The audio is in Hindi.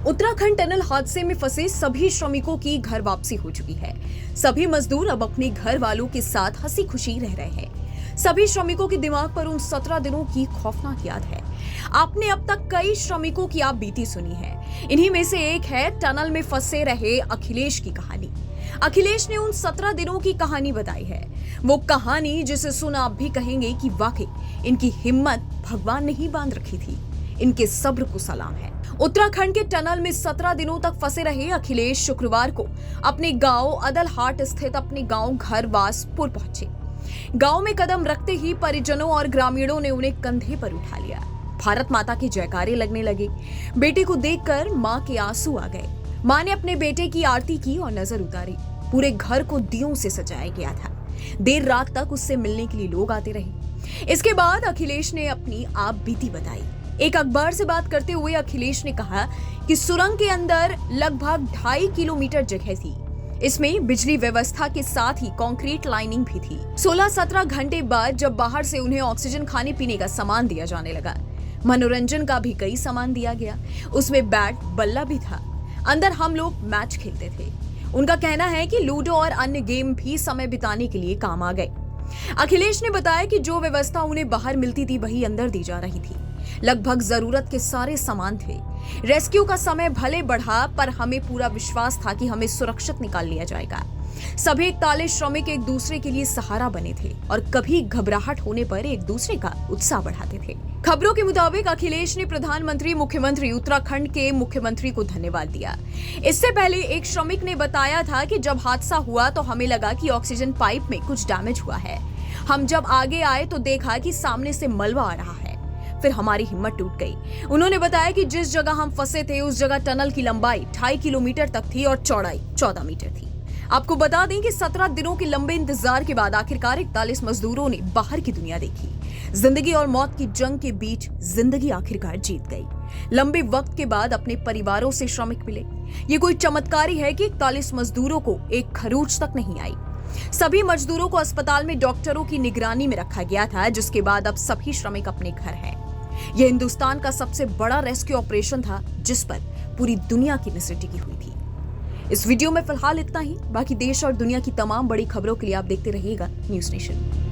उत्तराखंड टनल हादसे में फंसे सभी श्रमिकों की घर वापसी हो चुकी है। सभी मजदूर अब अपने घर वालों के साथ हंसी खुशी रह रहे हैं। सभी श्रमिकों के दिमाग पर उन 17 दिनों की खौफनाक याद है। आपने अब तक कई श्रमिकों की आप बीती सुनी है। इन्हीं में से एक है टनल में फंसे रहे अखिलेश की कहानी। अखिलेश ने उन 17 दिनों की कहानी बताई है। वो कहानी जिसे सुन आप भी कहेंगे कि वाकई इनकी हिम्मत भगवान ने ही बांध रखी थी। इनके सब्र को सलाम है। उत्तराखंड के टनल में 17 दिनों तक फंसे रहे अखिलेश शुक्रवार को अपने गांव अदलहाट स्थित अपने गांव घरवासपुर पहुंचे। गांव में कदम रखते ही परिजनों और ग्रामीणों ने उन्हें कंधे पर उठा लिया। भारत माता के जयकारे लगने लगे। बेटे को देखकर मां के आंसू आ गए। मां ने अपने बेटे की आरती की और नजर उतारी। पूरे घर को दियों से सजाया गया था। देर रात तक उससे मिलने के लिए लोग आते रहे। इसके बाद अखिलेश ने अपनी आप बीती बताई। एक अखबार से बात करते हुए अखिलेश ने कहा कि सुरंग के अंदर लगभग 2.5 किलोमीटर जगह थी। इसमें बिजली व्यवस्था के साथ ही कंक्रीट लाइनिंग भी थी। 16-17 घंटे बाद जब बाहर से उन्हें ऑक्सीजन खाने पीने का सामान दिया जाने लगा, मनोरंजन का भी कई सामान दिया गया। उसमें बैट बल्ला भी था। अंदर हम लोग मैच खेलते थे। उनका कहना है कि लूडो और अन्य गेम भी समय बिताने के लिए काम आ गए। अखिलेश ने बताया कि जो व्यवस्था उन्हें बाहर मिलती थी वही अंदर दी जा रही थी। लगभग जरूरत के सारे सामान थे। रेस्क्यू का समय भले बढ़ा पर हमें पूरा विश्वास था कि हमें सुरक्षित निकाल लिया जाएगा। सभी 41 श्रमिक एक दूसरे के लिए सहारा बने थे और कभी घबराहट होने पर एक दूसरे का उत्साह बढ़ाते थे। खबरों के मुताबिक अखिलेश ने प्रधानमंत्री, मुख्यमंत्री, उत्तराखंड के मुख्यमंत्री को धन्यवाद दिया। इससे पहले एक श्रमिक ने बताया था कि जब हादसा हुआ तो हमें लगा कि ऑक्सीजन पाइप में कुछ डैमेज हुआ है। हम जब आगे आए तो देखा कि सामने से मलबा आ रहा है। फिर हमारी हिम्मत टूट गई। उन्होंने बताया कि जिस जगह हम फंसे थे उस जगह टनल की लंबाई 2.5 किलोमीटर तक थी और चौड़ाई 14 मीटर थी। आपको बता दें कि 17 दिनों के लंबे इंतजार के बाद आखिरकार 41 मजदूरों ने बाहर की दुनिया देखी। जिंदगी और मौत की जंग के बीच जिंदगी आखिरकार जीत गई। लंबे वक्त के बाद अपने परिवारों से श्रमिक मिले। ये कोई चमत्कार ही है कि 41 मजदूरों को एक खरोच तक नहीं आई। सभी मजदूरों को अस्पताल में डॉक्टरों की निगरानी में रखा गया था, जिसके बाद अब सभी श्रमिक अपने घर हैं। यह हिंदुस्तान का सबसे बड़ा रेस्क्यू ऑपरेशन था जिस पर पूरी दुनिया की नजर टिकी हुई थी। इस वीडियो में फिलहाल इतना ही। बाकी देश और दुनिया की तमाम बड़ी खबरों के लिए आप देखते रहिएगा न्यूज़ नेशन।